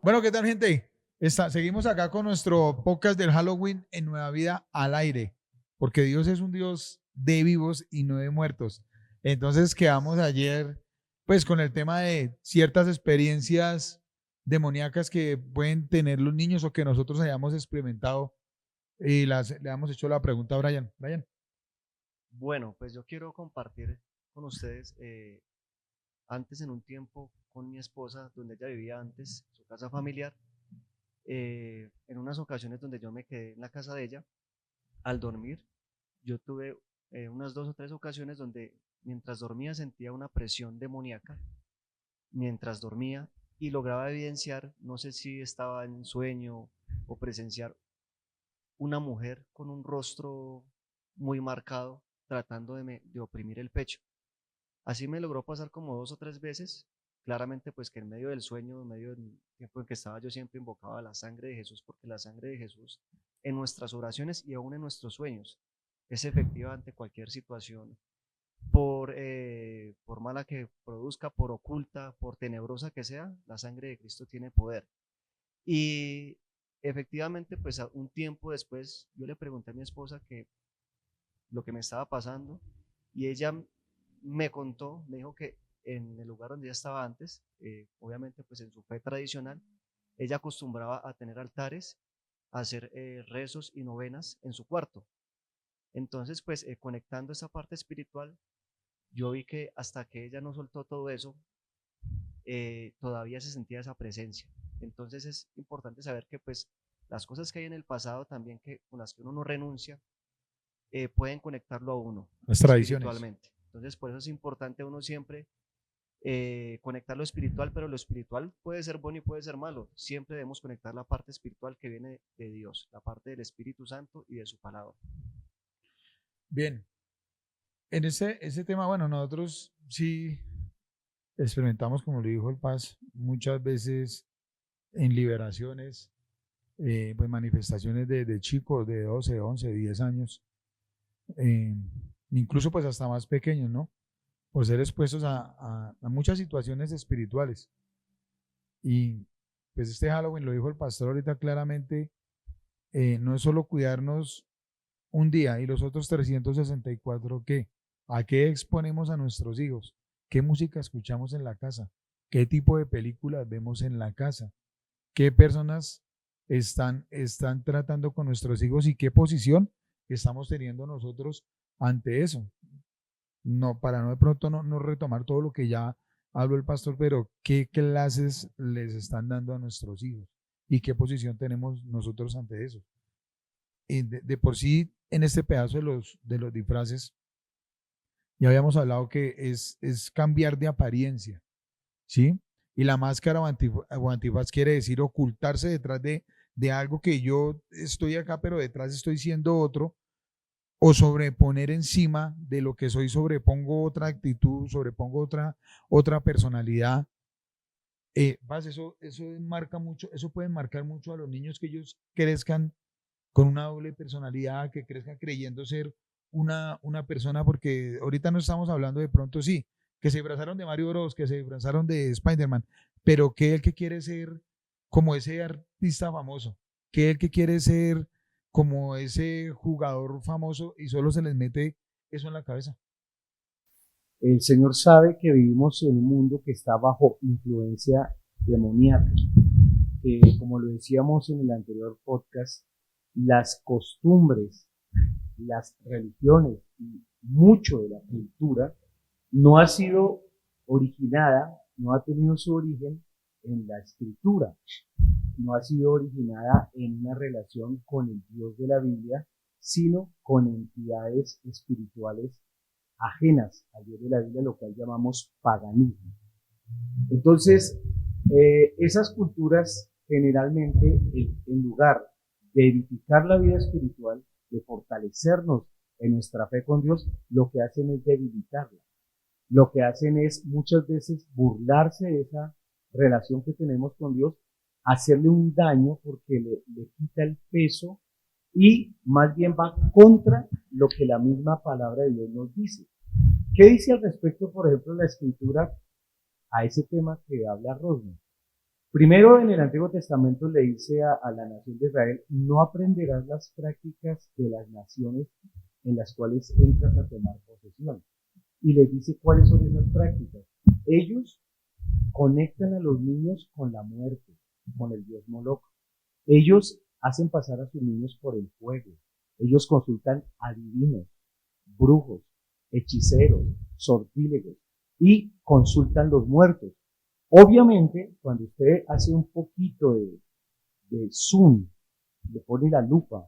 Bueno, ¿qué tal, gente? Seguimos acá con nuestro podcast del Halloween en Nueva Vida al aire, porque Dios es un Dios de vivos y no de muertos. Entonces quedamos ayer, pues, con el tema de ciertas experiencias demoníacas que pueden tener los niños o que nosotros hayamos experimentado y le hemos hecho la pregunta a Brian. Brian. Bueno, pues yo quiero compartir con ustedes, antes en un tiempo con mi esposa, donde ella vivía antes, su casa familiar, en unas ocasiones donde yo me quedé en la casa de ella, al dormir, yo tuve unas 2 o 3 ocasiones donde mientras dormía sentía una presión demoníaca, mientras dormía, y lograba evidenciar, no sé si estaba en sueño o presenciar una mujer con un rostro muy marcado tratando de oprimir el pecho. Así me logró pasar como 2 o 3 veces. Claramente, pues que en medio del sueño, en medio del tiempo en que estaba, yo siempre invocaba la sangre de Jesús, porque la sangre de Jesús en nuestras oraciones y aún en nuestros sueños es efectiva ante cualquier situación, por mala que produzca, por oculta, por tenebrosa que sea, la sangre de Cristo tiene poder. Y efectivamente, pues un tiempo después, yo le pregunté a mi esposa que lo que me estaba pasando y ella me contó, me dijo que en el lugar donde ella estaba antes, obviamente pues en su fe tradicional, ella acostumbraba a tener altares, a hacer rezos y novenas en su cuarto. Entonces pues conectando esa parte espiritual, yo vi que hasta que ella no soltó todo eso, todavía se sentía esa presencia. Entonces es importante saber que pues las cosas que hay en el pasado también que con las que uno no renuncia, pueden conectarlo a uno Las tradiciones. espiritualmente. Entonces, por eso es importante uno siempre conectar lo espiritual, pero lo espiritual puede ser bueno y puede ser malo. Siempre debemos conectar la parte espiritual que viene de Dios, la parte del Espíritu Santo y de su palabra. Bien, en ese tema, bueno, nosotros sí experimentamos, como le dijo el Paz, muchas veces en liberaciones, pues manifestaciones de chicos de 12, 11, 10 años, eh, incluso pues hasta más pequeños, ¿no? Por ser expuestos a muchas situaciones espirituales. Y pues este Halloween, lo dijo el pastor ahorita claramente, no es solo cuidarnos un día y los otros 364, ¿qué? ¿A qué exponemos a nuestros hijos? ¿Qué música escuchamos en la casa? ¿Qué tipo de películas vemos en la casa? ¿Qué personas están tratando con nuestros hijos y qué posición estamos teniendo nosotros ante eso? No, para no de pronto no retomar todo lo que ya habló el pastor, pero qué clases les están dando a nuestros hijos y qué posición tenemos nosotros ante eso. Y de por sí, en este pedazo de los disfraces, ya habíamos hablado que es cambiar de apariencia, ¿sí? Y la máscara o antifaz quiere decir ocultarse detrás de algo que yo estoy acá, pero detrás estoy siendo otro, o sobreponer encima de lo que soy, sobrepongo otra actitud, sobrepongo otra personalidad. Eso marca mucho, eso puede marcar mucho a los niños que ellos crezcan con una doble personalidad, que crezcan creyendo ser una persona, porque ahorita no estamos hablando de pronto, sí, que se disfrazaron de Mario Bros, que se disfrazaron de Spider-Man, pero que el que quiere ser como ese artista famoso, que el que quiere ser como ese jugador famoso y solo se les mete eso en la cabeza. El Señor sabe que vivimos en un mundo que está bajo influencia demoníaca. Como lo decíamos en el anterior podcast, las costumbres, las religiones y mucho de la cultura no ha sido originada, no ha tenido su origen en la escritura, no ha sido originada en una relación con el Dios de la Biblia, sino con entidades espirituales ajenas al Dios de la Biblia, lo cual llamamos paganismo. Entonces, esas culturas generalmente, en lugar de edificar la vida espiritual, de fortalecernos en nuestra fe con Dios, lo que hacen es debilitarla. Lo que hacen es muchas veces burlarse de esa relación que tenemos con Dios, hacerle un daño porque le quita el peso y más bien va contra lo que la misma palabra de Dios nos dice. ¿Qué dice al respecto, por ejemplo, la escritura a ese tema que habla Rosner. Primero, en el Antiguo Testamento le dice a la nación de Israel, no aprenderás las prácticas de las naciones en las cuales entras a tomar posesión. Y les dice cuáles son esas prácticas. Ellos conectan a los niños con la muerte, con el dios Moloch. Ellos hacen pasar a sus niños por el fuego. Ellos consultan adivinos, brujos, hechiceros, sortílegos y consultan los muertos. Obviamente, cuando usted hace un poquito de zoom, le pone la lupa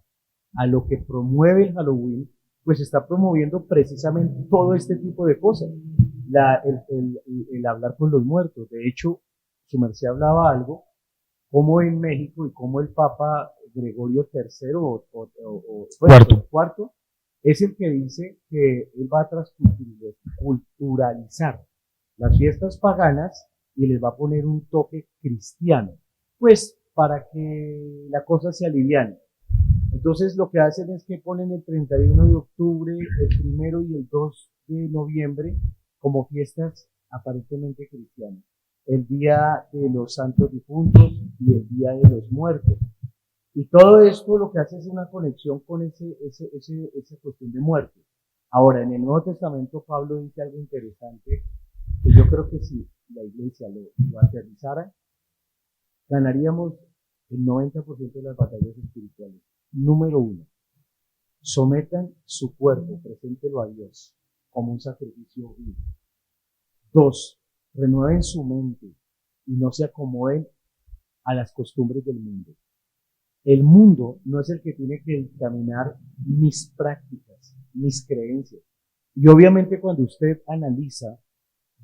a lo que promueve el Halloween, pues está promoviendo precisamente todo este tipo de cosas. El hablar con los muertos. De hecho, su merced hablaba algo, como en México y como el Papa Gregorio III cuarto es el que dice que él va a transculturalizar las fiestas paganas y les va a poner un toque cristiano, pues para que la cosa se aliviane. Entonces lo que hacen es que ponen el 31 de octubre, el 1 y el 2 de noviembre como fiestas aparentemente cristianas. El Día de los Santos Difuntos y el Día de los Muertos. Y todo esto lo que hace es una conexión con esa cuestión de muerte. Ahora, en el Nuevo Testamento Pablo dice algo interesante, que yo creo que si la iglesia lo aterrizara, ganaríamos el 90% de las batallas espirituales. Número 1, sometan su cuerpo, preséntelo a Dios como un sacrificio vivo. 2, renueven su mente y no se acomoden a las costumbres del mundo. El mundo no es el que tiene que dictaminar mis prácticas, mis creencias. Y obviamente cuando usted analiza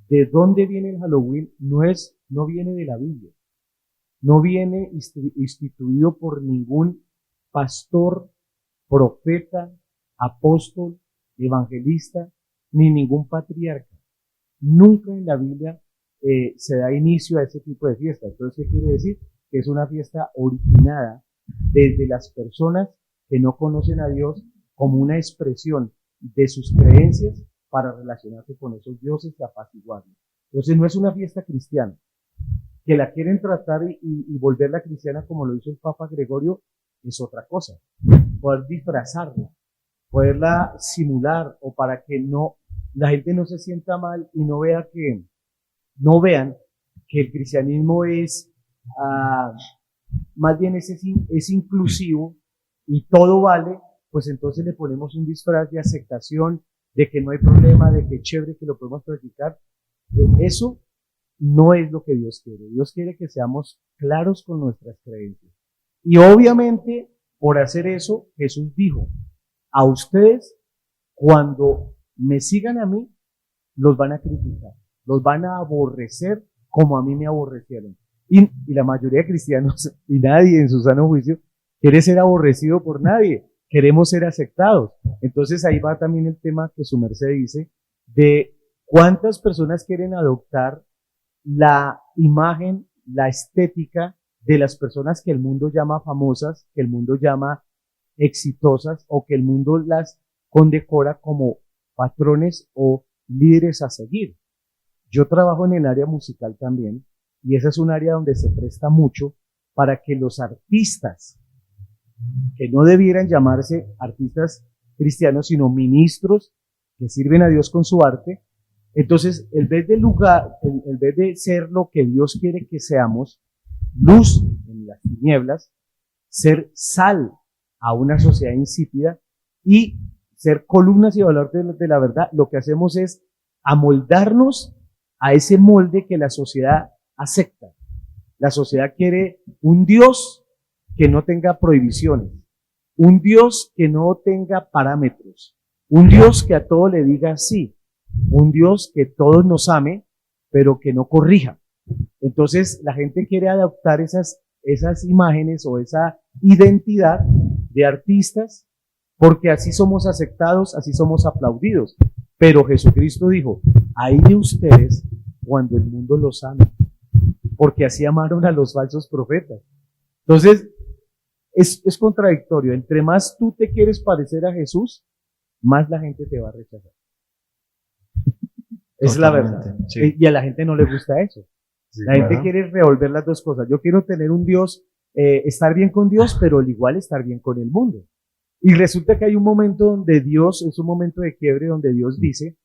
de dónde viene el Halloween, no viene de la Biblia. No viene instituido por ningún pastor, profeta, apóstol, evangelista, ni ningún patriarca. Nunca en la Biblia se da inicio a ese tipo de fiesta. Entonces, ¿qué quiere decir? Que es una fiesta originada desde las personas que no conocen a Dios como una expresión de sus creencias para relacionarse con esos dioses y apaciguarlos. Entonces, no es una fiesta cristiana. Que la quieren tratar y volverla cristiana como lo hizo el Papa Gregorio es otra cosa. Poder disfrazarla, poderla simular o para que la gente no se sienta mal y no vean que el cristianismo es más bien es inclusivo y todo vale, pues entonces le ponemos un disfraz de aceptación, de que no hay problema, de que es chévere, que lo podemos practicar. Eso no es lo que Dios quiere. Dios quiere que seamos claros con nuestras creencias. Y obviamente, por hacer eso, Jesús dijo, a ustedes, cuando me sigan a mí, los van a criticar, los van a aborrecer como a mí me aborrecieron. Y la mayoría de cristianos, y nadie en su sano juicio, quiere ser aborrecido por nadie. Queremos ser aceptados. Entonces ahí va también el tema que su merced dice, de cuántas personas quieren adoptar la imagen, la estética de las personas que el mundo llama famosas, que el mundo llama exitosas o que el mundo las condecora como patrones o líderes a seguir. Yo trabajo en el área musical también y esa es un área donde se presta mucho para que los artistas, que no debieran llamarse artistas cristianos, sino ministros que sirven a Dios con su arte, entonces, en vez de ser lo que Dios quiere que seamos, luz en las tinieblas, ser sal a una sociedad insípida y ser columnas y baluartes de la verdad, lo que hacemos es amoldarnos a ese molde que la sociedad acepta. La sociedad quiere un Dios que no tenga prohibiciones, un Dios que no tenga parámetros, un Dios que a todo le diga sí, un Dios que todos nos ame, pero que no corrija. Entonces la gente quiere adoptar esas imágenes o esa identidad de artistas porque así somos aceptados, así somos aplaudidos. Pero Jesucristo dijo, ay de ustedes cuando el mundo los ame, porque así amaron a los falsos profetas. Entonces es contradictorio. Entre más tú te quieres parecer a Jesús, más la gente te va a rechazar. Es la verdad. Totalmente, sí. Y a la gente no le gusta eso. Sí, La gente claro. quiere revolver las dos cosas. Yo quiero tener un Dios, estar bien con Dios, pero al igual estar bien con el mundo. Y resulta que hay un momento donde Dios, es un momento de quiebre donde Dios dice,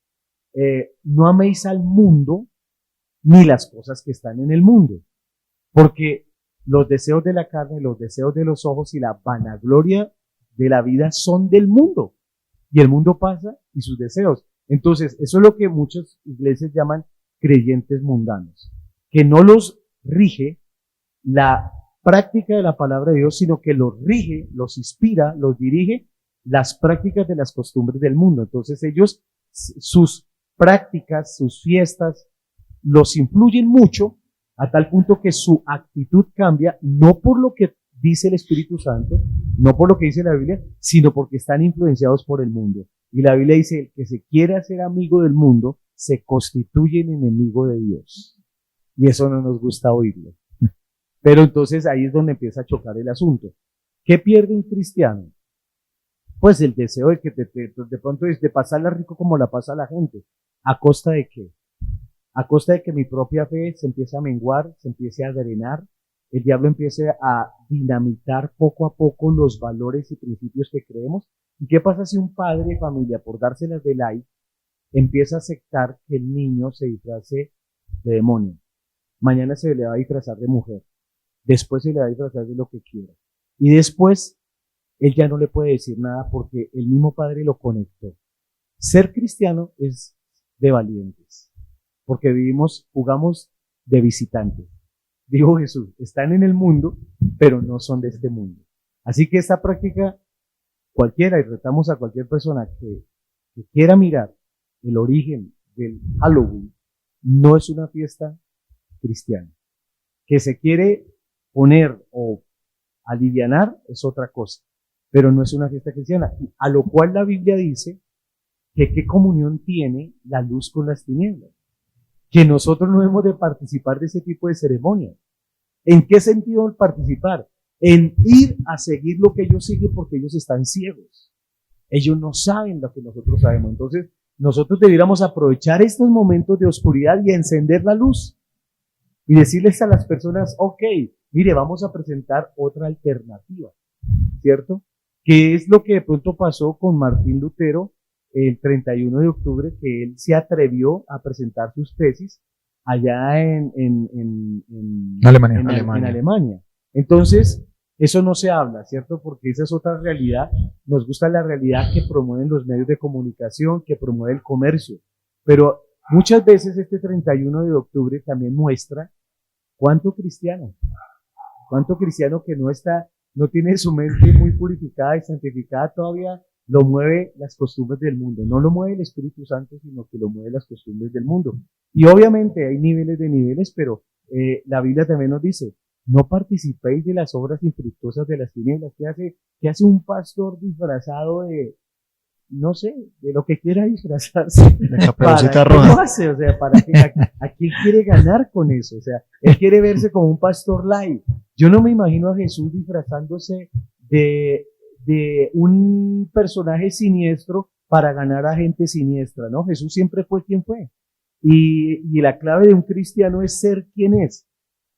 no améis al mundo ni las cosas que están en el mundo, porque los deseos de la carne, los deseos de los ojos y la vanagloria de la vida son del mundo. Y el mundo pasa y sus deseos. Entonces, eso es lo que muchas iglesias llaman creyentes mundanos, que no los rige la práctica de la palabra de Dios, sino que los rige, los inspira, los dirige las prácticas de las costumbres del mundo. Entonces ellos, sus prácticas, sus fiestas, los influyen mucho a tal punto que su actitud cambia, no por lo que dice el Espíritu Santo, no por lo que dice la Biblia, sino porque están influenciados por el mundo. Y la Biblia dice, el que se quiera hacer amigo del mundo, se constituye en enemigo de Dios. Y eso no nos gusta oírlo. Pero entonces ahí es donde empieza a chocar el asunto. ¿Qué pierde un cristiano? Pues el deseo de que de pronto es de pasarla rico como la pasa la gente. ¿A costa de qué? A costa de que mi propia fe se empiece a menguar, se empiece a drenar, el diablo empiece a dinamitar poco a poco los valores y principios que creemos. ¿Y qué pasa si un padre de familia, por dárselas de like, empieza a aceptar que el niño se disfrace de demonio? Mañana se le va a disfrazar de mujer. Después se le va a disfrazar de lo que quiera. Y después, él ya no le puede decir nada porque el mismo padre lo conectó. Ser cristiano es de valientes, porque jugamos de visitantes. Dijo Jesús, están en el mundo, pero no son de este mundo. Así que esta práctica, cualquiera, y retamos a cualquier persona que quiera mirar el origen del Halloween, no es una fiesta cristiana. Que se quiere poner o alivianar es otra cosa, pero no es una fiesta cristiana. A lo cual la Biblia dice que qué comunión tiene la luz con las tinieblas, que nosotros no hemos de participar de ese tipo de ceremonias. ¿En qué sentido participar? En ir a seguir lo que ellos siguen porque ellos están ciegos. Ellos no saben lo que nosotros sabemos. Entonces, nosotros debiéramos aprovechar estos momentos de oscuridad y encender la luz y decirles a las personas, ok, mire, vamos a presentar otra alternativa, ¿cierto? Que es lo que de pronto pasó con Martín Lutero el 31 de octubre, que él se atrevió a presentar sus tesis allá en Alemania. Entonces, eso no se habla, ¿cierto? Porque esa es otra realidad. Nos gusta la realidad que promueven los medios de comunicación, que promueve el comercio. Pero muchas veces este 31 de octubre también muestra cuánto cristiano que no tiene su mente muy purificada y santificada todavía, lo mueve las costumbres del mundo. No lo mueve el Espíritu Santo, sino que lo mueve las costumbres del mundo. Y obviamente hay niveles de niveles, pero la Biblia también nos dice, no participéis de las obras infructuosas de las tinieblas. ¿Qué hace un pastor disfrazado de, no sé, de lo que quiera disfrazarse? De Caperucita ¿Para qué Roja. lo hace? O sea, ¿a quién quiere ganar con eso? O sea, él quiere verse como un pastor light. Yo no me imagino a Jesús disfrazándose de un personaje siniestro para ganar a gente siniestra, ¿no? Jesús siempre fue quien fue. Y la clave de un cristiano es ser quien es.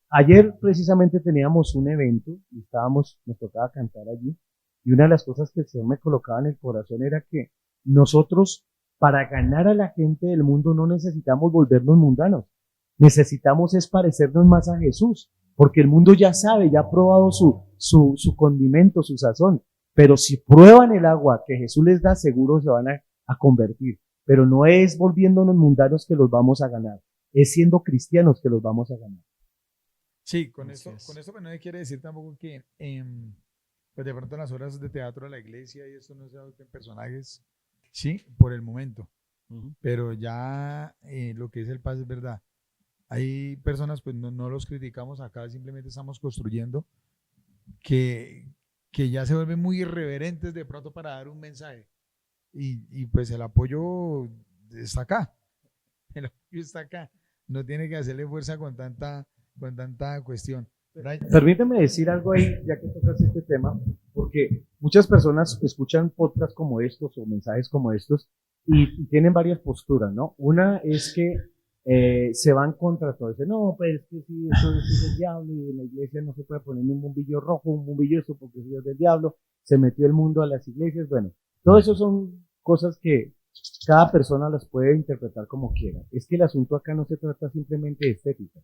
Ayer precisamente teníamos un evento y nos tocaba cantar allí. Y una de las cosas que el Señor me colocaba en el corazón era que nosotros, para ganar a la gente del mundo, no necesitamos volvernos mundanos. Necesitamos es parecernos más a Jesús, porque el mundo ya sabe, ya ha probado su condimento, su sazón. Pero si prueban el agua que Jesús les da, seguro se van a convertir. Pero no es volviéndonos mundanos que los vamos a ganar, es siendo cristianos que los vamos a ganar. Sí, con Así esto, es. con esto pues, no me quiere decir tampoco que pues de pronto en las horas de teatro de la iglesia y esto no se adopten personajes, sí, por el momento. Pero ya lo que es el paz es verdad. Hay personas, pues no los criticamos acá, simplemente estamos construyendo que ya se vuelven muy irreverentes de pronto para dar un mensaje. Y pues el apoyo está acá. El apoyo está acá. No tiene que hacerle fuerza con tanta cuestión. Permíteme decir algo ahí, ya que tocas este tema, porque muchas personas escuchan podcasts como estos o mensajes como estos y tienen varias posturas, ¿no? Una es que se van contra todo. Dicen, no, pues es que sí, eso es el diablo y en la iglesia no se puede poner ni un bombillo rojo, un bombillo eso porque eso es del diablo. Se metió el mundo a las iglesias. Bueno, todo eso son cosas que cada persona las puede interpretar como quiera. Es que el asunto acá no se trata simplemente de estética.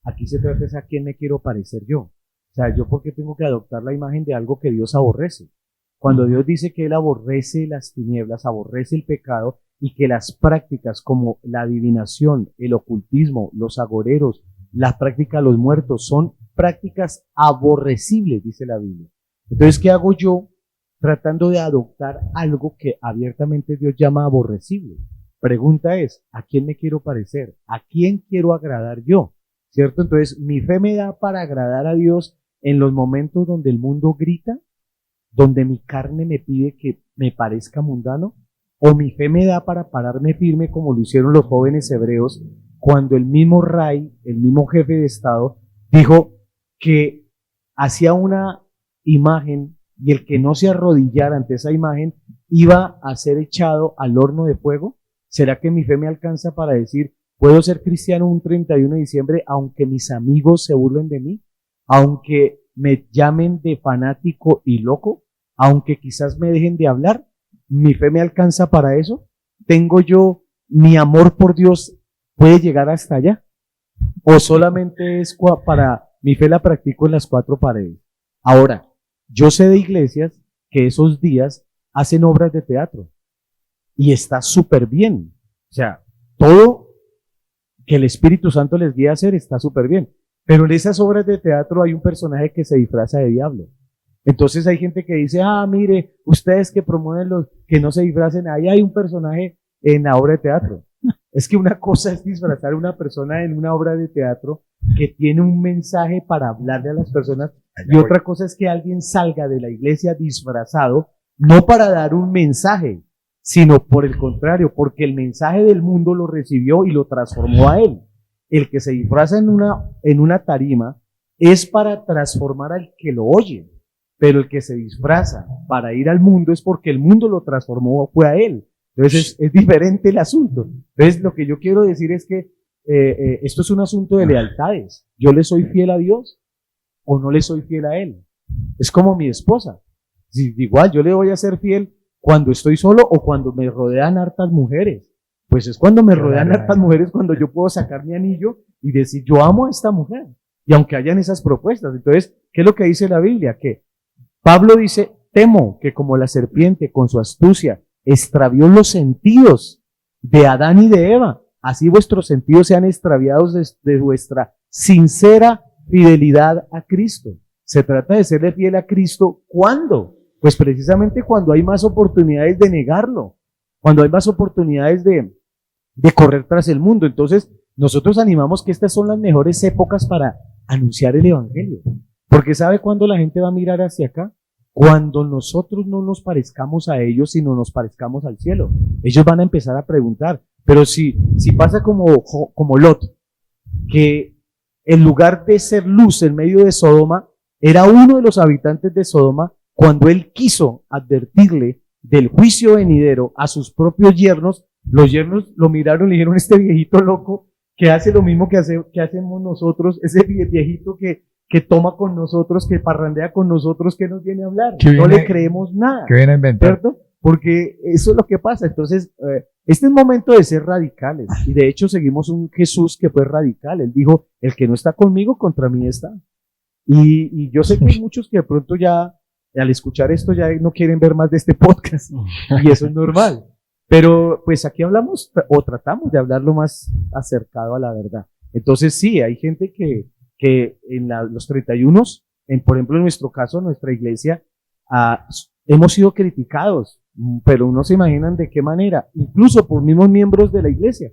Aquí se trata de a quién me quiero parecer yo. O sea, yo porque tengo que adoptar la imagen de algo que Dios aborrece. Cuando Dios dice que Él aborrece las tinieblas, aborrece el pecado y que las prácticas como la adivinación, el ocultismo, los agoreros, las prácticas de los muertos son prácticas aborrecibles, dice la Biblia. Entonces, ¿qué hago yo tratando de adoptar algo que abiertamente Dios llama aborrecible? Pregunta es, ¿a quién me quiero parecer? ¿A quién quiero agradar yo? ¿Cierto? Entonces, mi fe me da para agradar a Dios en los momentos donde el mundo grita, donde mi carne me pide que me parezca mundano, o mi fe me da para pararme firme como lo hicieron los jóvenes hebreos cuando el mismo rey, el mismo jefe de Estado, dijo que hacía una imagen y el que no se arrodillara ante esa imagen iba a ser echado al horno de fuego. ¿Será que mi fe me alcanza para decir, puedo ser cristiano un 31 de diciembre aunque mis amigos se burlen de mí? Aunque me llamen de fanático y loco, aunque quizás me dejen de hablar, ¿mi fe me alcanza para eso? ¿Tengo yo, mi amor por Dios puede llegar hasta allá? ¿O solamente es para, mi fe la practico en las cuatro paredes? Ahora, yo sé de iglesias que esos días hacen obras de teatro y está súper bien. O sea, todo que el Espíritu Santo les guía a hacer está súper bien. Pero en esas obras de teatro hay un personaje que se disfraza de diablo. Entonces hay gente que dice, mire, ustedes que promueven los que no se disfracen, ahí hay un personaje en la obra de teatro. Es que una cosa es disfrazar a una persona en una obra de teatro que tiene un mensaje para hablarle a las personas y otra cosa es que alguien salga de la iglesia disfrazado, no para dar un mensaje, sino por el contrario, porque el mensaje del mundo lo recibió y lo transformó a él. El que se disfraza en una tarima es para transformar al que lo oye, pero el que se disfraza para ir al mundo es porque el mundo lo transformó, fue a él. Entonces es diferente el asunto. Entonces lo que yo quiero decir es que esto es un asunto de lealtades. ¿Yo le soy fiel a Dios o no le soy fiel a Él? Es como mi esposa. Igual yo le voy a ser fiel cuando estoy solo o cuando me rodean hartas mujeres. Pues es cuando me rodean hartas mujeres cuando yo puedo sacar mi anillo y decir, yo amo a esta mujer. Y aunque hayan esas propuestas. Entonces, ¿qué es lo que dice la Biblia? Que Pablo dice, temo que como la serpiente con su astucia extravió los sentidos de Adán y de Eva, así vuestros sentidos sean extraviados de vuestra sincera fidelidad a Cristo. Se trata de serle fiel a Cristo, ¿cuándo? Pues precisamente cuando hay más oportunidades de negarlo, cuando hay más oportunidades de correr tras el mundo. Entonces, nosotros animamos que estas son las mejores épocas para anunciar el Evangelio. Porque ¿sabe cuándo la gente va a mirar hacia acá? Cuando nosotros no nos parezcamos a ellos, sino nos parezcamos al cielo. Ellos van a empezar a preguntar, pero si pasa como Lot, que en lugar de ser luz en medio de Sodoma, era uno de los habitantes de Sodoma, cuando él quiso advertirle del juicio venidero a sus propios yernos, los yernos lo miraron y le dijeron, este viejito loco que hace lo mismo que hacemos nosotros, ese viejito que toma con nosotros, que parrandea con nosotros, que nos viene a hablar. No le creemos nada. Que viene a inventar. ¿Cierto? Porque eso es lo que pasa. Entonces, este es momento de ser radicales. Y de hecho seguimos un Jesús que fue radical. Él dijo, el que no está conmigo, contra mí está. Y yo sé que hay muchos que de pronto ya, al escuchar esto, ya no quieren ver más de este podcast. Y eso es normal. Pero pues aquí hablamos, o tratamos de hablar lo más acercado a la verdad. Entonces sí, hay gente que en los 31, por ejemplo en nuestro caso, nuestra iglesia, hemos sido criticados, pero no se imaginan de qué manera, incluso por mismos miembros de la iglesia,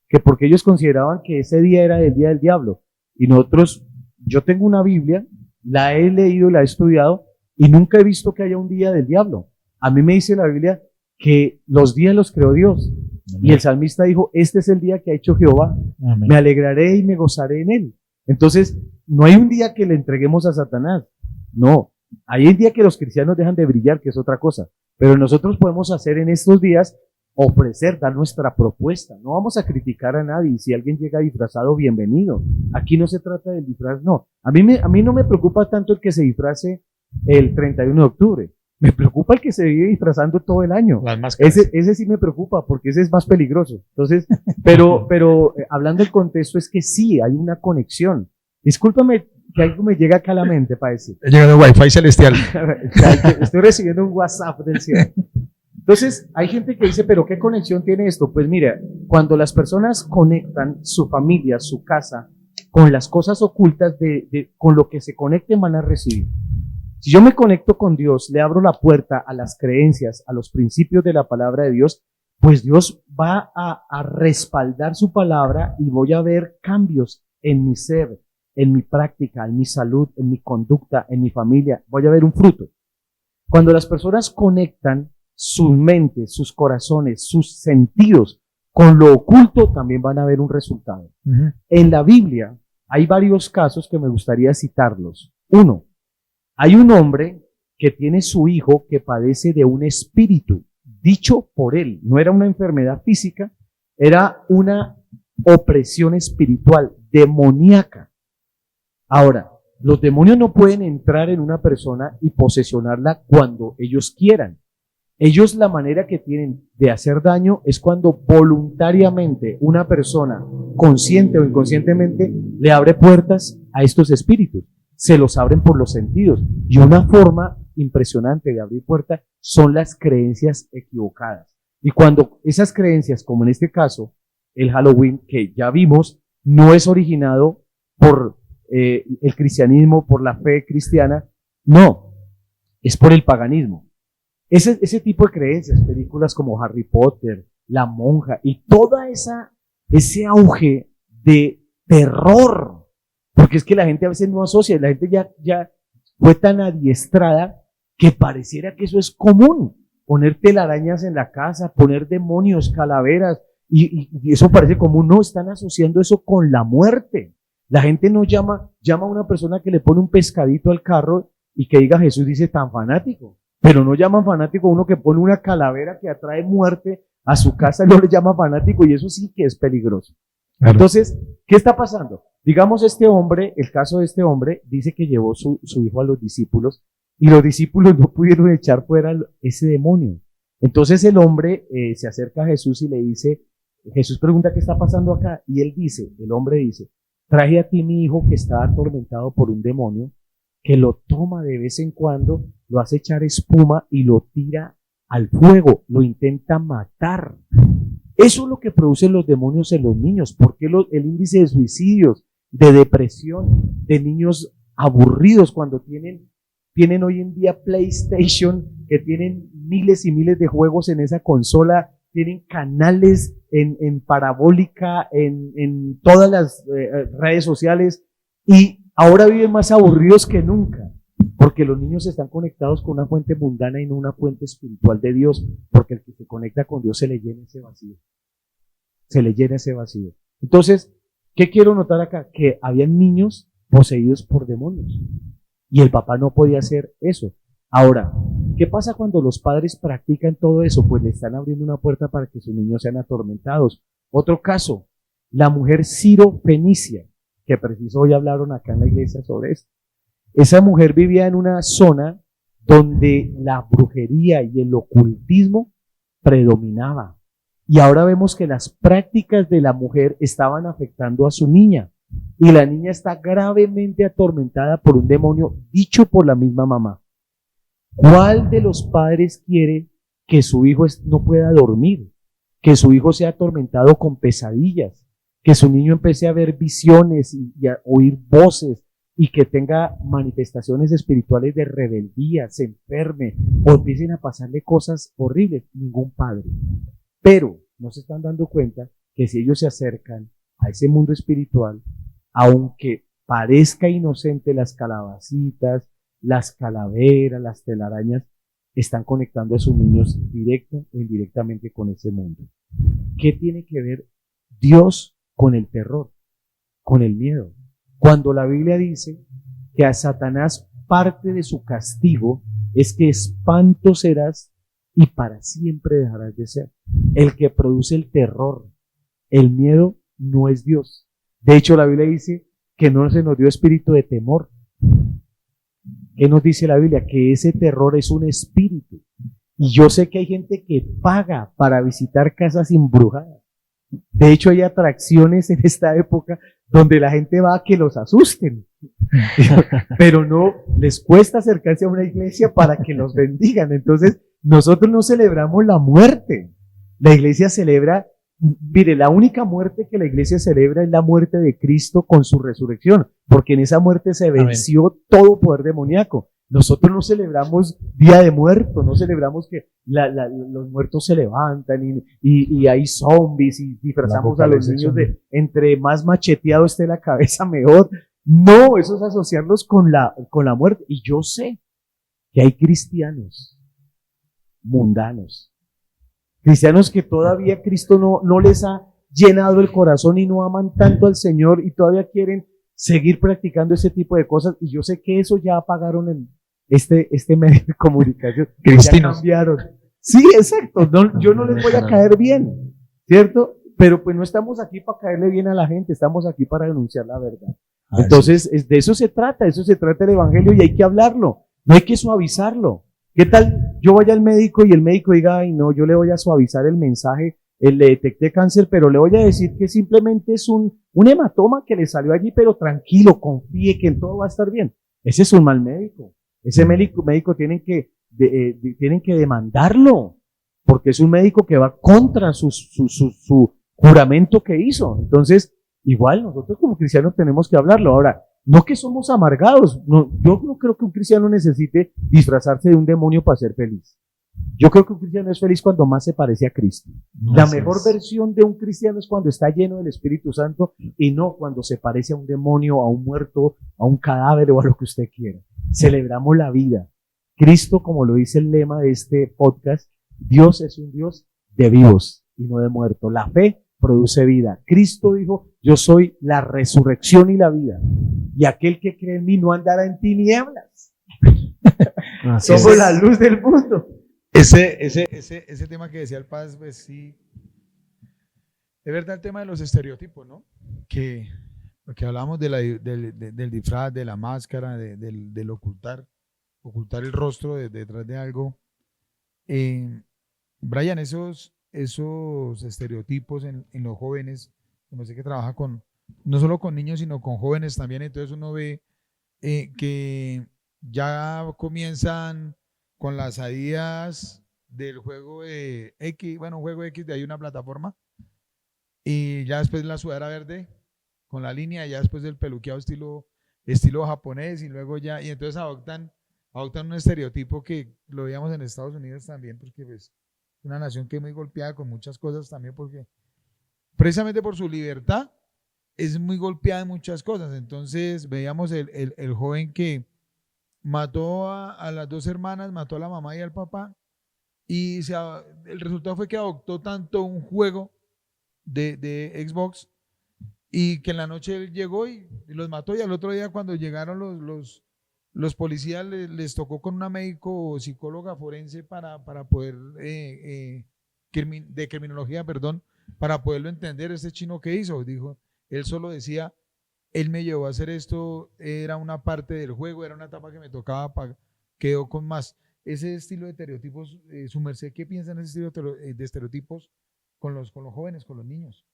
que porque ellos consideraban que ese día era el día del diablo. Y nosotros, yo tengo una Biblia, la he leído, la he estudiado, y nunca he visto que haya un día del diablo. A mí me dice la Biblia que los días los creó Dios. Amén. Y el salmista dijo, este es el día que ha hecho Jehová. Amén. Me alegraré y me gozaré en él. Entonces, no hay un día que le entreguemos a Satanás. No. Hay un día que los cristianos dejan de brillar, que es otra cosa. Pero nosotros podemos hacer en estos días ofrecer, dar nuestra propuesta. No vamos a criticar a nadie. Si alguien llega disfrazado, bienvenido. Aquí no se trata del disfraz, no. A mí no me preocupa tanto el que se disfrace el 31 de octubre. Me preocupa el que se vive disfrazando todo el año. Las máscaras. Ese sí me preocupa porque ese es más peligroso. Entonces, pero hablando del contexto es que sí, hay una conexión. Discúlpame que algo me llega acá a la mente para decir. Ha llegado el Wi-Fi celestial. Estoy recibiendo un WhatsApp del cielo. Entonces, hay gente que dice, pero ¿qué conexión tiene esto? Pues mira, cuando las personas conectan su familia, su casa, con las cosas ocultas, con lo que se conecten van a recibir. Si yo me conecto con Dios, le abro la puerta a las creencias, a los principios de la palabra de Dios, pues Dios va a respaldar su palabra y voy a ver cambios en mi ser, en mi práctica, en mi salud, en mi conducta, en mi familia. Voy a ver un fruto. Cuando las personas conectan sus mentes, sus corazones, sus sentidos con lo oculto, también van a ver un resultado. Ujú. En la Biblia hay varios casos que me gustaría citarlos. Uno, hay un hombre que tiene su hijo que padece de un espíritu, dicho por él. No era una enfermedad física, era una opresión espiritual, demoníaca. Ahora, los demonios no pueden entrar en una persona y posesionarla cuando ellos quieran. Ellos la manera que tienen de hacer daño es cuando voluntariamente una persona, consciente o inconscientemente, le abre puertas a estos espíritus. Se los abren por los sentidos. Y una forma impresionante de abrir puertas son las creencias equivocadas. Y cuando esas creencias, como en este caso, el Halloween, que ya vimos, no es originado por el cristianismo, por la fe cristiana, no, es por el paganismo. Ese tipo de creencias, películas como Harry Potter, La Monja y toda ese auge de terror, porque es que la gente a veces no asocia, la gente ya fue tan adiestrada que pareciera que eso es común, poner telarañas en la casa, poner demonios, calaveras, y eso parece común. No, están asociando eso con la muerte. La gente no llama a una persona que le pone un pescadito al carro y que diga Jesús dice tan fanático. Pero no llaman fanático a uno que pone una calavera que atrae muerte a su casa, no le llama fanático, y eso sí que es peligroso. Claro. Entonces, ¿qué está pasando? Digamos, este hombre, el caso de este hombre, dice que llevó su hijo a los discípulos y los discípulos no pudieron echar fuera ese demonio. Entonces el hombre se acerca a Jesús y le dice, Jesús pregunta qué está pasando acá y el hombre dice, traje a ti mi hijo que está atormentado por un demonio que lo toma de vez en cuando, lo hace echar espuma y lo tira al fuego, lo intenta matar. Eso es lo que producen los demonios en los niños. ¿Por qué el índice de suicidios, de depresión, de niños aburridos cuando tienen hoy en día PlayStation, que tienen miles y miles de juegos en esa consola, tienen canales en parabólica, en todas las redes sociales, y ahora viven más aburridos que nunca? Porque los niños están conectados con una fuente mundana y no una fuente espiritual de Dios, porque el que se conecta con Dios se le llena ese vacío. Se le llena ese vacío. Entonces, ¿qué quiero notar acá? Que habían niños poseídos por demonios y el papá no podía hacer eso. Ahora, ¿qué pasa cuando los padres practican todo eso? Pues le están abriendo una puerta para que sus niños sean atormentados. Otro caso, la mujer Ciro Fenicia, que preciso hoy hablaron acá en la iglesia sobre esto. Esa mujer vivía en una zona donde la brujería y el ocultismo predominaba. Y ahora vemos que las prácticas de la mujer estaban afectando a su niña. Y la niña está gravemente atormentada por un demonio dicho por la misma mamá. ¿Cuál de los padres quiere que su hijo no pueda dormir? Que su hijo sea atormentado con pesadillas, que su niño empiece a ver visiones y a oír voces y que tenga manifestaciones espirituales de rebeldía, se enferme o empiecen a pasarle cosas horribles? Ningún padre. Pero no se están dando cuenta que si ellos se acercan a ese mundo espiritual, aunque parezca inocente las calabacitas, las calaveras, las telarañas, están conectando a sus niños directa o indirectamente con ese mundo. ¿Qué tiene que ver Dios con el terror, con el miedo? Cuando la Biblia dice que a Satanás parte de su castigo es que espanto serás y para siempre dejarás de ser. El que produce el terror, el miedo, no es Dios. De hecho, la Biblia dice que no se nos dio espíritu de temor. ¿Qué nos dice la Biblia? Que ese terror es un espíritu. Y yo sé que hay gente que paga para visitar casas embrujadas. De hecho, hay atracciones en esta época donde la gente va a que los asusten. Pero no les cuesta acercarse a una iglesia para que los bendigan. Entonces, nosotros no celebramos la muerte. La iglesia celebra, mire, la única muerte que la iglesia celebra es la muerte de Cristo con su resurrección, porque en esa muerte se venció todo poder demoníaco. Nosotros no celebramos Día de Muertos, no celebramos que los muertos se levantan y hay zombies y disfrazamos a los niños de entre más macheteado esté la cabeza mejor. No, eso es asociarlos con la muerte. Y yo sé que hay cristianos mundanos, cristianos que todavía Cristo no les ha llenado el corazón y no aman tanto al Señor y todavía quieren seguir practicando ese tipo de cosas. Y yo sé que eso ya apagaron en este medio de comunicación. Cristinos. Ya cambiaron. Sí, exacto. No, yo no les voy a caer bien, ¿cierto? Pero pues no estamos aquí para caerle bien a la gente, estamos aquí para denunciar la verdad. Entonces, de eso se trata el evangelio y hay que hablarlo, no hay que suavizarlo. ¿Qué tal yo vaya al médico y el médico diga, ay no, yo le voy a suavizar el mensaje, le detecté cáncer, pero le voy a decir que simplemente es un hematoma que le salió allí, pero tranquilo, confíe que todo va a estar bien? Ese es un mal médico. Ese médico tienen que demandarlo, porque es un médico que va contra su juramento que hizo. Entonces, igual nosotros como cristianos tenemos que hablarlo. Ahora, no que somos amargados, no, yo no creo que un cristiano necesite disfrazarse de un demonio para ser feliz. Yo creo que un cristiano es feliz cuando más se parece a Cristo. La mejor versión de un cristiano es cuando está lleno del Espíritu Santo y no cuando se parece a un demonio, a un muerto, a un cadáver o a lo que usted quiera. Celebramos la vida. Cristo, como lo dice el lema de este podcast, Dios es un Dios de vivos y no de muertos. La fe produce vida. Cristo dijo, yo soy la resurrección y la vida. Y aquel que cree en mí no andará en tinieblas. Somos la luz del mundo. Ese tema que decía el Paz, pues sí, es verdad el tema de los estereotipos, ¿no? Que hablamos del disfraz, de la máscara, del ocultar el rostro detrás de algo. Brian, esos estereotipos en los jóvenes, como sé que trabaja no solo con niños, sino con jóvenes también, entonces uno ve que ya comienzan con las salidas del juego de X, bueno, un juego X de ahí una plataforma, y ya después la sudadera verde con la línea, ya después del peluqueado estilo japonés, y luego ya, y entonces adoptan un estereotipo que lo veíamos en Estados Unidos también, porque pues una nación que es muy golpeada con muchas cosas también, porque precisamente por su libertad es muy golpeada en muchas cosas. Entonces veíamos el joven que mató a las dos hermanas, mató a la mamá y al papá, y el resultado fue que adoptó tanto un juego de Xbox, y que en la noche él llegó y los mató, y al otro día cuando llegaron los policías les tocó con una médico o psicóloga forense para poder, de criminología, perdón, para poderlo entender. Ese chino que hizo, dijo, él solo decía, él me llevó a hacer esto, era una parte del juego, era una etapa que me tocaba, quedó con más. Ese estilo de estereotipos, su merced, ¿qué piensa en ese estilo de estereotipos con los jóvenes, con los niños?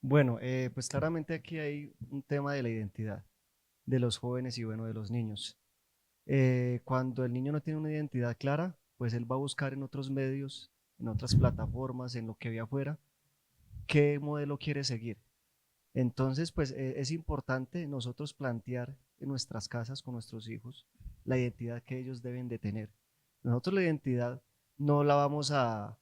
Bueno, pues claramente aquí hay un tema de la identidad de los jóvenes y bueno, de los niños. Cuando el niño no tiene una identidad clara, pues él va a buscar en otros medios, en otras plataformas, en lo que ve afuera, qué modelo quiere seguir. Entonces, pues es importante nosotros plantear en nuestras casas con nuestros hijos la identidad que ellos deben de tener. Nosotros la identidad no la vamos a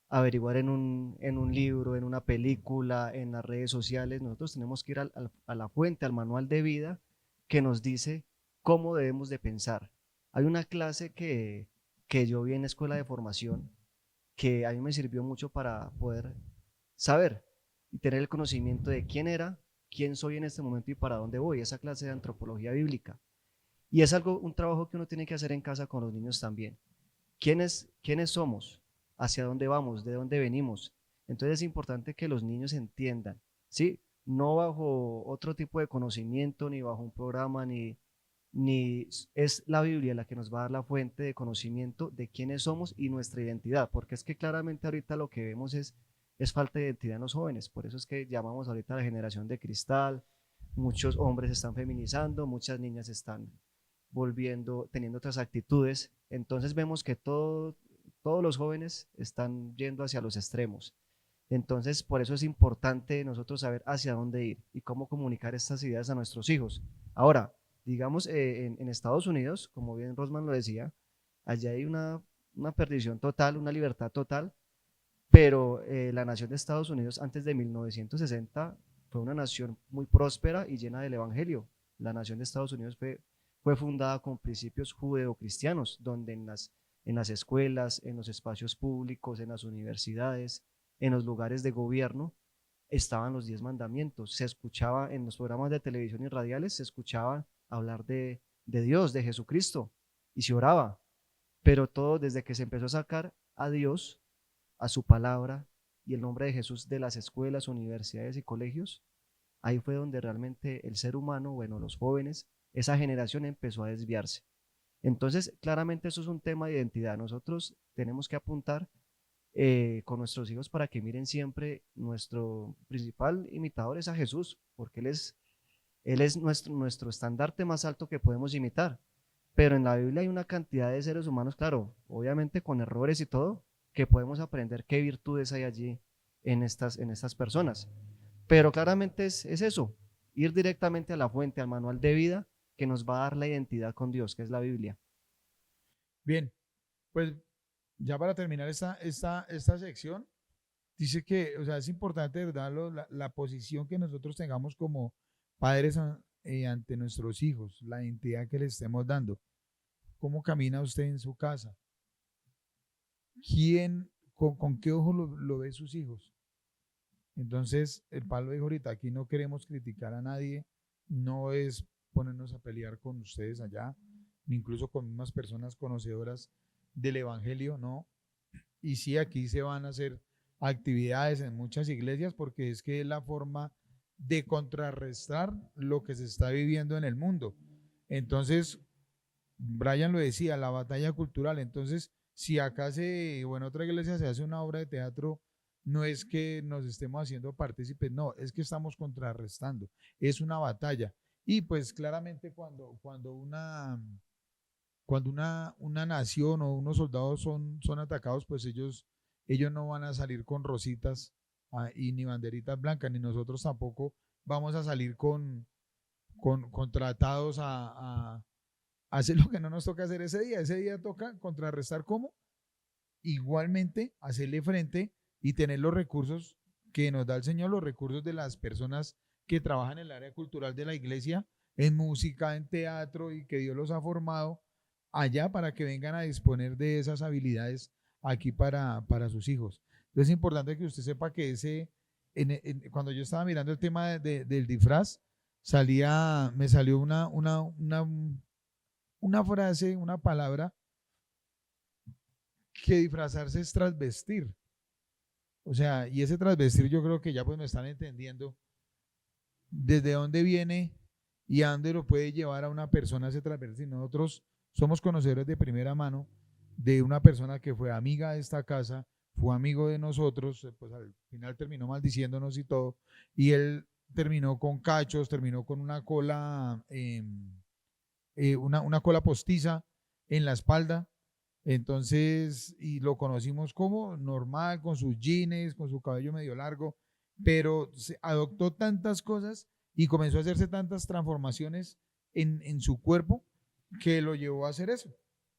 averiguar en un libro, en una película, en las redes sociales. Nosotros tenemos que ir a la fuente, al manual de vida que nos dice cómo debemos de pensar. Hay una clase que yo vi en la escuela de formación que a mí me sirvió mucho para poder saber y tener el conocimiento de quién era, quién soy en este momento y para dónde voy. Esa clase de antropología bíblica. Y es un trabajo que uno tiene que hacer en casa con los niños también. ¿Quiénes somos? hacia dónde vamos, de dónde venimos. Entonces es importante que los niños entiendan, ¿sí? No bajo otro tipo de conocimiento, ni bajo un programa, ni es la Biblia la que nos va a dar la fuente de conocimiento de quiénes somos y nuestra identidad, porque es que claramente ahorita lo que vemos es falta de identidad en los jóvenes, por eso es que llamamos ahorita a la generación de cristal, muchos hombres se están feminizando, muchas niñas están volviendo, teniendo otras actitudes, entonces vemos que todos los jóvenes están yendo hacia los extremos. Entonces, por eso es importante nosotros saber hacia dónde ir y cómo comunicar estas ideas a nuestros hijos. Ahora, digamos, en Estados Unidos, como bien Rosman lo decía, allá hay una perdición total, una libertad total, pero la nación de Estados Unidos antes de 1960 fue una nación muy próspera y llena del evangelio. La nación de Estados Unidos fue fundada con principios judeocristianos, donde en las escuelas, en los espacios públicos, en las universidades, en los lugares de gobierno, estaban los 10 mandamientos. Se escuchaba en los programas de televisión y radiales, se escuchaba hablar de Dios, de Jesucristo, y se oraba. Pero todo desde que se empezó a sacar a Dios, a su palabra y el nombre de Jesús de las escuelas, universidades y colegios, ahí fue donde realmente el ser humano, bueno, los jóvenes, esa generación empezó a desviarse. Entonces, claramente eso es un tema de identidad. Nosotros tenemos que apuntar con nuestros hijos para que miren siempre nuestro principal imitador es a Jesús, porque Él es nuestro estandarte más alto que podemos imitar. Pero en la Biblia hay una cantidad de seres humanos, claro, obviamente con errores y todo, que podemos aprender qué virtudes hay allí en estas personas. Pero claramente es eso, ir directamente a la fuente, al manual de vida que nos va a dar la identidad con Dios, que es la Biblia. Bien, pues ya para terminar esta sección, dice que, o sea, es importante, ¿verdad? La posición que nosotros tengamos como padres ante nuestros hijos, la identidad que les estemos dando. ¿Cómo camina usted en su casa? ¿Quién, con qué ojo lo ve sus hijos? Entonces, el Pablo dijo ahorita, aquí no queremos criticar a nadie, no es ponernos a pelear con ustedes allá, ni incluso con unas personas conocedoras del Evangelio, no. Y sí, aquí se van a hacer actividades en muchas iglesias porque es que es la forma de contrarrestar lo que se está viviendo en el mundo. Entonces, Brian lo decía, la batalla cultural. Entonces, si acá o en otra iglesia se hace una obra de teatro, no es que nos estemos haciendo partícipes, no, es que estamos contrarrestando. Es una batalla. Y pues claramente cuando una nación o unos soldados son atacados, pues ellos no van a salir con rositas y ni banderitas blancas, ni nosotros tampoco vamos a salir con tratados a hacer lo que no nos toca hacer ese día. Ese día toca contrarrestar cómo, igualmente hacerle frente y tener los recursos que nos da el Señor, los recursos de las personas que trabajan en el área cultural de la iglesia, en música, en teatro, y que Dios los ha formado allá para que vengan a disponer de esas habilidades aquí para sus hijos. Entonces es importante que usted sepa que cuando yo estaba mirando el tema del disfraz, me salió una frase, una palabra, que disfrazarse es trasvestir. O sea, y ese trasvestir yo creo que ya pues me están entendiendo desde dónde viene y a dónde lo puede llevar a una persona ese trasvestir. Nosotros somos conocedores de primera mano de una persona que fue amiga de esta casa, fue amigo de nosotros, pues al final terminó maldiciéndonos y todo, y él terminó con cachos, terminó con una cola, una cola postiza en la espalda. Entonces, y lo conocimos como normal, con sus jeans, con su cabello medio largo, pero se adoptó tantas cosas y comenzó a hacerse tantas transformaciones en su cuerpo que lo llevó a hacer eso.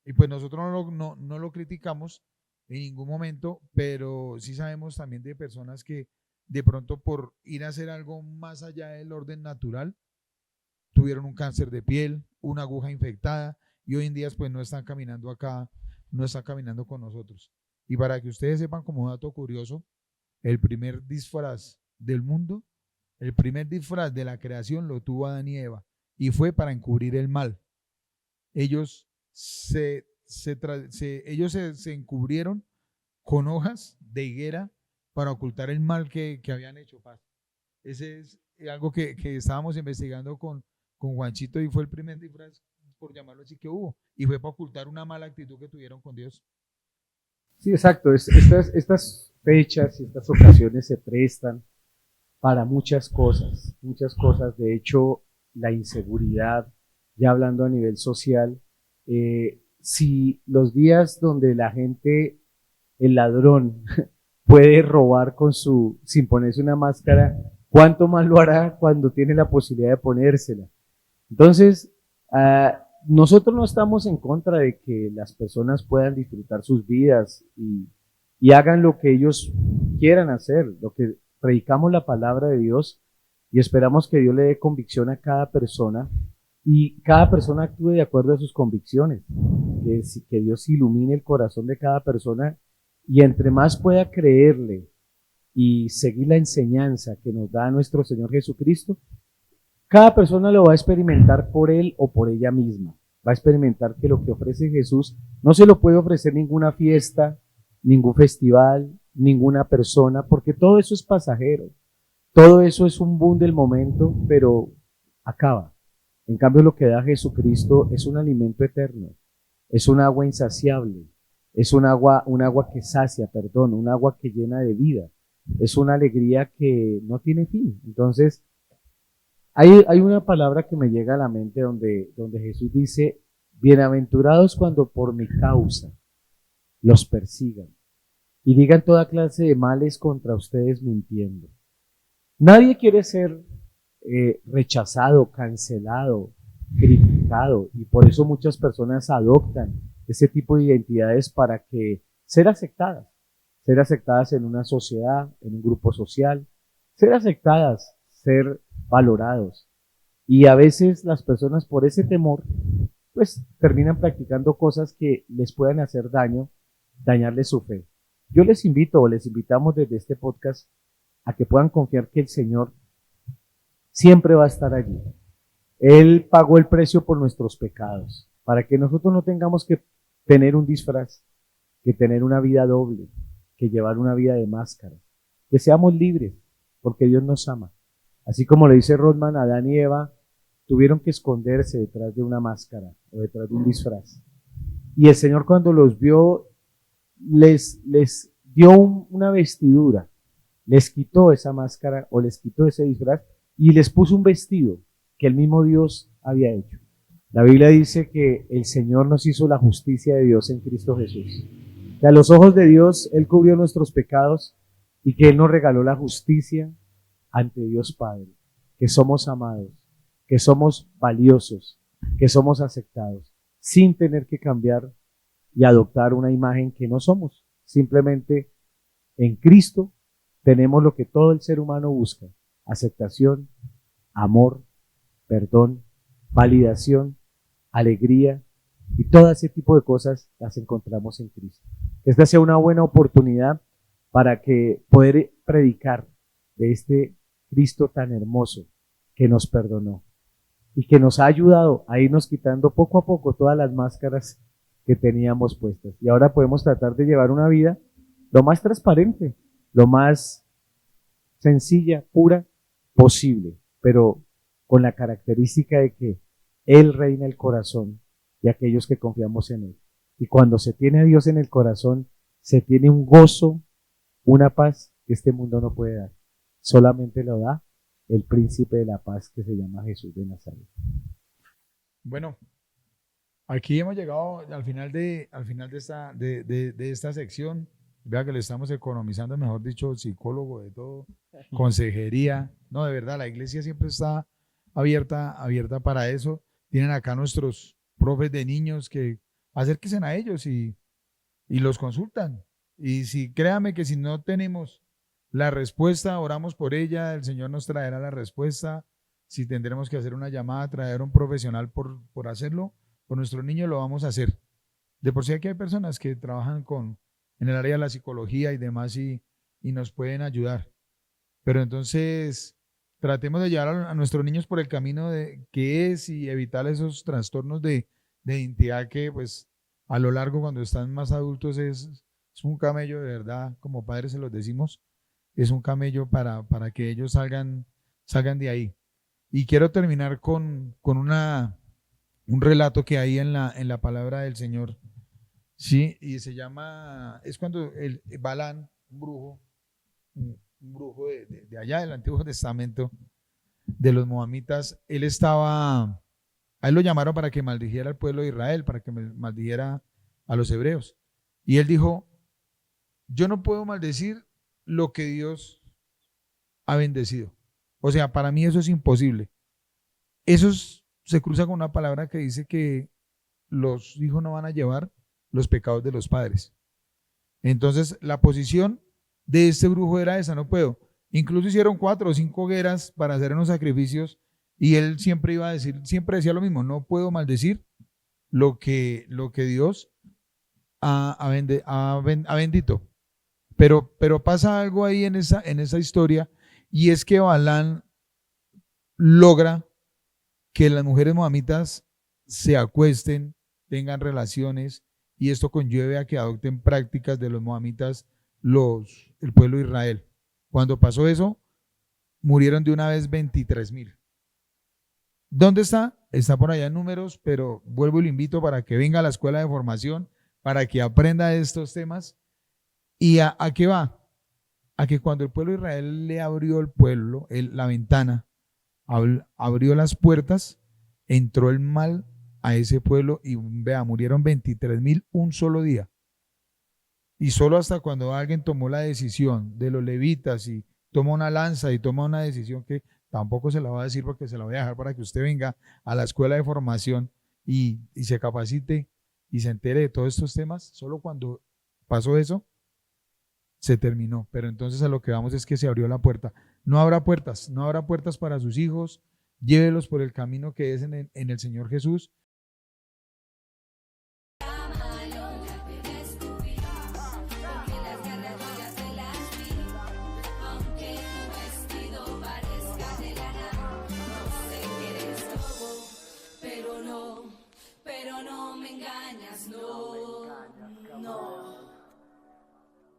Y pues nosotros no lo criticamos en ningún momento, pero sí sabemos también de personas que de pronto por ir a hacer algo más allá del orden natural, tuvieron un cáncer de piel, una aguja infectada y hoy en día pues no están caminando acá, no están caminando con nosotros. Y para que ustedes sepan como dato curioso, el primer disfraz del mundo, el primer disfraz de la creación lo tuvo Adán y Eva y fue para encubrir el mal. Ellos se encubrieron con hojas de higuera para ocultar el mal que habían hecho. Paz. Ese es algo que estábamos investigando con Juanchito y fue el primer disfraz, por llamarlo así, que hubo. Y fue para ocultar una mala actitud que tuvieron con Dios. Sí, exacto. Estas fechas y estas ocasiones se prestan para muchas cosas, muchas cosas. De hecho, la inseguridad, ya hablando a nivel social, si los días donde la gente, el ladrón, puede robar sin ponerse una máscara, ¿cuánto más lo hará cuando tiene la posibilidad de ponérsela? Entonces, nosotros no estamos en contra de que las personas puedan disfrutar sus vidas y hagan lo que ellos quieran hacer, lo que predicamos la palabra de Dios y esperamos que Dios le dé convicción a cada persona y cada persona actúe de acuerdo a sus convicciones, que Dios ilumine el corazón de cada persona y entre más pueda creerle y seguir la enseñanza que nos da nuestro Señor Jesucristo, cada persona lo va a experimentar por él o por ella misma. Va a experimentar que lo que ofrece Jesús no se lo puede ofrecer ninguna fiesta, ningún festival, ninguna persona, porque todo eso es pasajero. Todo eso es un boom del momento, pero acaba. En cambio, lo que da Jesucristo es un alimento eterno, es un agua insaciable, es un agua que sacia, perdón, un agua que llena de vida, es una alegría que no tiene fin. Entonces, hay una palabra que me llega a la mente donde Jesús dice, bienaventurados cuando por mi causa los persigan y digan toda clase de males contra ustedes mintiendo. Nadie quiere ser rechazado, cancelado, criticado y por eso muchas personas adoptan ese tipo de identidades para que ser aceptadas en una sociedad, en un grupo social, ser aceptadas, ser valorados. Y a veces las personas por ese temor, pues terminan practicando cosas que les puedan hacer daño, dañarles su fe. Yo les invito o les invitamos desde este podcast a que puedan confiar que el Señor siempre va a estar allí. Él pagó el precio por nuestros pecados, para que nosotros no tengamos que tener un disfraz, que tener una vida doble, que llevar una vida de máscara, que seamos libres, porque Dios nos ama. Así como le dice Rodman, Adán y Eva tuvieron que esconderse detrás de una máscara o detrás de un disfraz. Y el Señor cuando los vio, les dio una vestidura, les quitó esa máscara o les quitó ese disfraz y les puso un vestido que el mismo Dios había hecho. La Biblia dice que el Señor nos hizo la justicia de Dios en Cristo Jesús. Que a los ojos de Dios Él cubrió nuestros pecados y que Él nos regaló la justicia ante Dios Padre, que somos amados, que somos valiosos, que somos aceptados, sin tener que cambiar y adoptar una imagen que no somos. Simplemente en Cristo tenemos lo que todo el ser humano busca: aceptación, amor, perdón, validación, alegría y todo ese tipo de cosas las encontramos en Cristo. Esta sea una buena oportunidad para que poder predicar de este Cristo tan hermoso que nos perdonó y que nos ha ayudado a irnos quitando poco a poco todas las máscaras que teníamos puestas. Y ahora podemos tratar de llevar una vida lo más transparente, lo más sencilla, pura posible, pero con la característica de que Él reina el corazón de aquellos que confiamos en Él. Y cuando se tiene a Dios en el corazón, se tiene un gozo, una paz que este mundo no puede dar. Solamente lo da el príncipe de la paz que se llama Jesús de Nazaret. Bueno, aquí hemos llegado al final de esta sección. Vea que le estamos economizando, mejor dicho, psicólogo de todo, consejería. No, de verdad, la iglesia siempre está abierta para eso. Tienen acá nuestros profes de niños que acérquense a ellos y los consultan. Y si créame que si no tenemos la respuesta, oramos por ella, el Señor nos traerá la respuesta. Si tendremos que hacer una llamada, traer a un profesional por hacerlo, por nuestros niños lo vamos a hacer. De por sí aquí hay personas que trabajan en el área de la psicología y demás y nos pueden ayudar. Pero entonces tratemos de llevar a nuestros niños por el camino que es y evitar esos trastornos de identidad que pues a lo largo cuando están más adultos Es un camello de verdad, como padres se los decimos, es un camello para que ellos salgan de ahí. Y quiero terminar con un relato que hay en la palabra del Señor, ¿sí? Y se llama, es cuando el Balán, un brujo de allá del Antiguo Testamento, de los moamitas, a él lo llamaron para que maldijera al pueblo de Israel, para que maldijera a los hebreos. Y él dijo, yo no puedo maldecir lo que Dios ha bendecido. O sea, para mí eso es imposible. Se cruza con una palabra que dice que los hijos no van a llevar los pecados de los padres. Entonces, la posición de este brujo era esa, no puedo. Incluso hicieron 4 o 5 hogueras para hacer unos sacrificios y él siempre iba a decir, siempre decía lo mismo, no puedo maldecir lo que Dios ha bendito. Pero pasa algo ahí en esa historia y es que Balán logra que las mujeres moamitas se acuesten, tengan relaciones y esto conlleve a que adopten prácticas de los moamitas el pueblo de Israel. Cuando pasó eso, murieron de una vez 23,000. ¿Dónde está? Está por allá en Números, pero vuelvo y lo invito para que venga a la escuela de formación, para que aprenda estos temas. ¿Y a qué va? A que cuando el pueblo de Israel le abrió la ventana, abrió las puertas, entró el mal a ese pueblo y vea, murieron 23,000 un solo día. Y solo hasta cuando alguien tomó la decisión de los levitas y toma una lanza y toma una decisión que tampoco se la voy a decir porque se la voy a dejar para que usted venga a la escuela de formación y se capacite y se entere de todos estos temas, solo cuando pasó eso, se terminó. Pero entonces a lo que vamos es que se abrió la puerta. No habrá puertas para sus hijos, llévelos por el camino que es en el Señor Jesús